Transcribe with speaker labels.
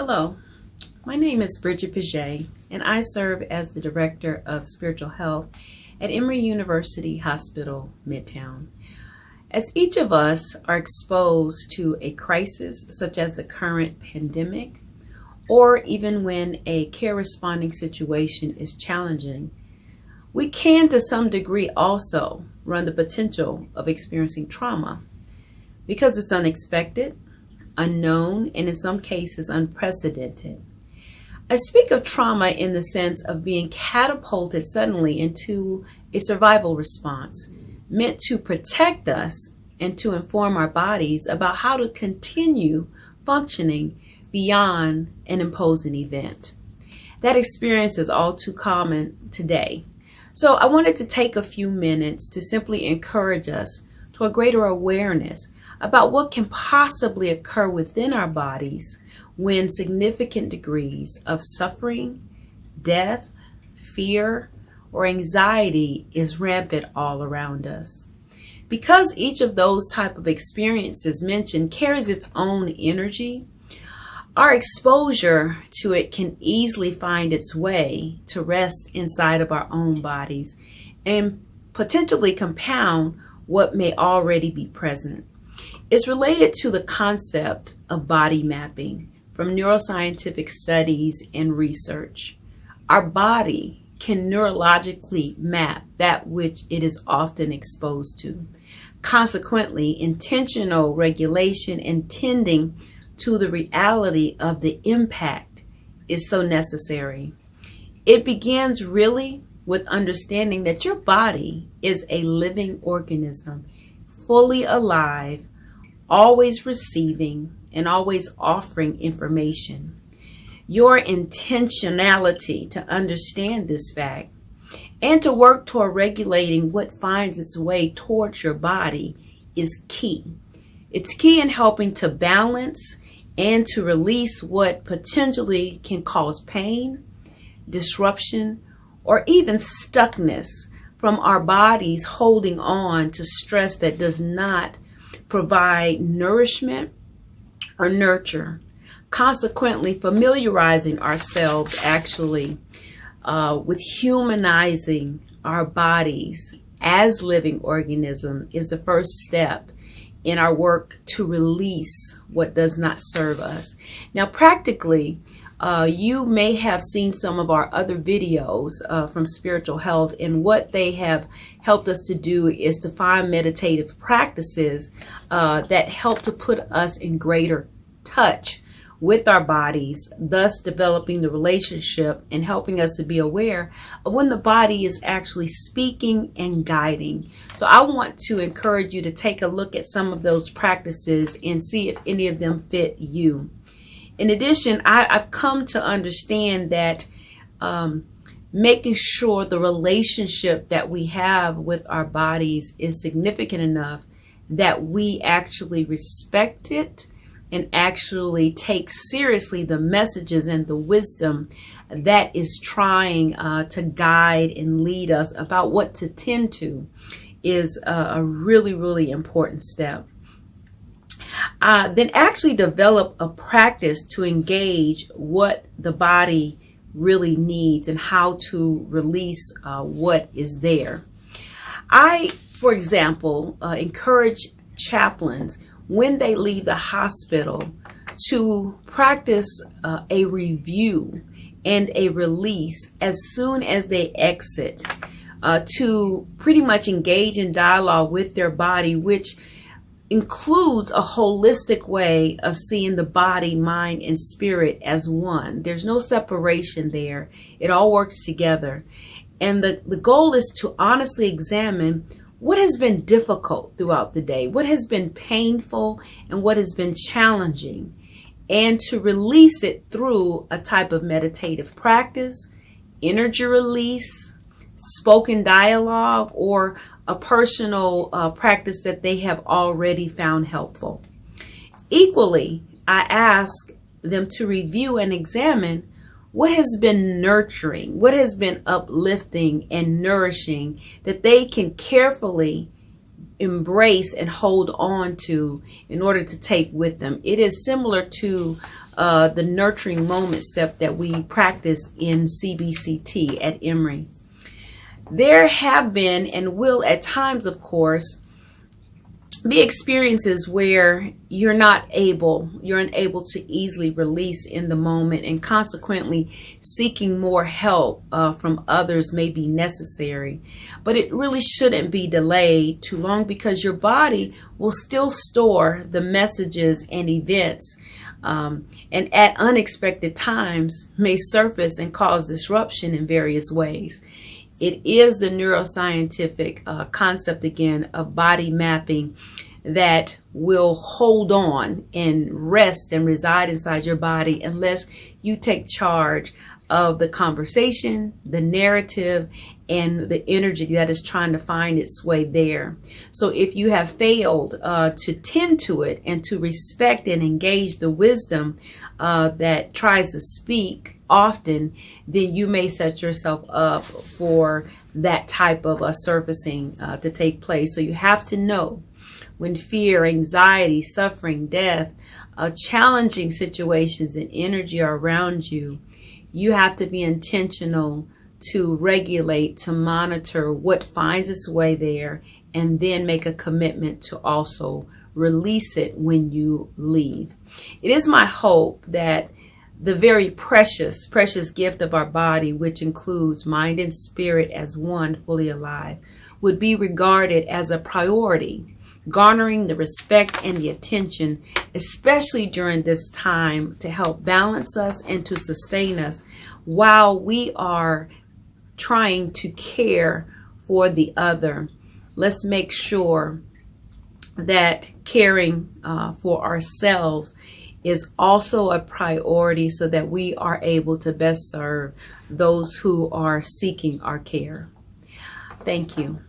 Speaker 1: Hello, my name is Bridget Piggue, and I serve as the Director of Spiritual Health at Emory University Hospital, Midtown. As each of us are exposed to a crisis such as the current pandemic, or even when a care responding situation is challenging, we can to some degree also run the potential of experiencing trauma because it's unexpected, unknown, and in some cases unprecedented. I speak of trauma in the sense of being catapulted suddenly into a survival response meant to protect us and to inform our bodies about how to continue functioning beyond an imposing event. That experience is all too common today. So I wanted to take a few minutes to simply encourage us to a greater awareness about what can possibly occur within our bodies when significant degrees of suffering, death, fear, or anxiety is rampant all around us. Because each of those type of experiences mentioned carries its own energy, our exposure to it can easily find its way to rest inside of our own bodies and potentially compound what may already be present. It's related to the concept of body mapping from neuroscientific studies and research. Our body can neurologically map that which it is often exposed to. Consequently, intentional regulation and tending to the reality of the impact is so necessary. It begins really with understanding that your body is a living organism, fully alive, always receiving and always offering information. Your intentionality to understand this fact and to work toward regulating what finds its way towards your body is key. It's key in helping to balance and to release what potentially can cause pain, disruption, or even stuckness from our bodies holding on to stress that does not provide nourishment or nurture. Consequently, familiarizing ourselves actually with humanizing our bodies as living organisms is the first step in our work to release what does not serve us. Now, practically, you may have seen some of our other videos from Spiritual Health, and what they have helped us to do is to find meditative practices that help to put us in greater touch with our bodies, thus developing the relationship and helping us to be aware of when the body is actually speaking and guiding. So I want to encourage you to take a look at some of those practices and see if any of them fit you. In addition, I've come to understand that making sure the relationship that we have with our bodies is significant enough that we actually respect it and actually take seriously the messages and the wisdom that is trying to guide and lead us about what to tend to is a really, really important step. Then actually develop a practice to engage what the body really needs and how to release what is there. I, for example, encourage chaplains when they leave the hospital to practice a review and a release as soon as they exit, to pretty much engage in dialogue with their body, which includes a holistic way of seeing the body, mind, and spirit as one. There's no separation there. It all works together. And the goal is to honestly examine what has been difficult throughout the day, what has been painful, and what has been challenging, and to release it through a type of meditative practice, energy release, spoken dialogue, or a personal practice that they have already found helpful. Equally, I ask them to review and examine what has been nurturing, what has been uplifting and nourishing that they can carefully embrace and hold on to in order to take with them. It is similar to the nurturing moment step that we practice in CBCT at Emory. There have been and will at times, of course, be experiences where you're unable to easily release in the moment, and consequently seeking more help from others may be necessary. But it really shouldn't be delayed too long, because your body will still store the messages and events, and at unexpected times may surface and cause disruption in various ways. It is the neuroscientific concept again of body mapping that will hold on and rest and reside inside your body unless you take charge of the conversation, the narrative, and the energy that is trying to find its way there. So if you have failed to tend to it and to respect and engage the wisdom that tries to speak often, then you may set yourself up for that type of surfacing to take place. So you have to know when fear, anxiety, suffering, death, challenging situations and energy are around you, you have to be intentional to regulate, to monitor what finds its way there, and then make a commitment to also release it when you leave. It is my hope that the very precious gift of our body, which includes mind and spirit as one, fully alive, would be regarded as a priority, garnering the respect and the attention, especially during this time, to help balance us and to sustain us while we are trying to care for the other. Let's make sure that caring for ourselves is also a priority so that we are able to best serve those who are seeking our care. Thank you.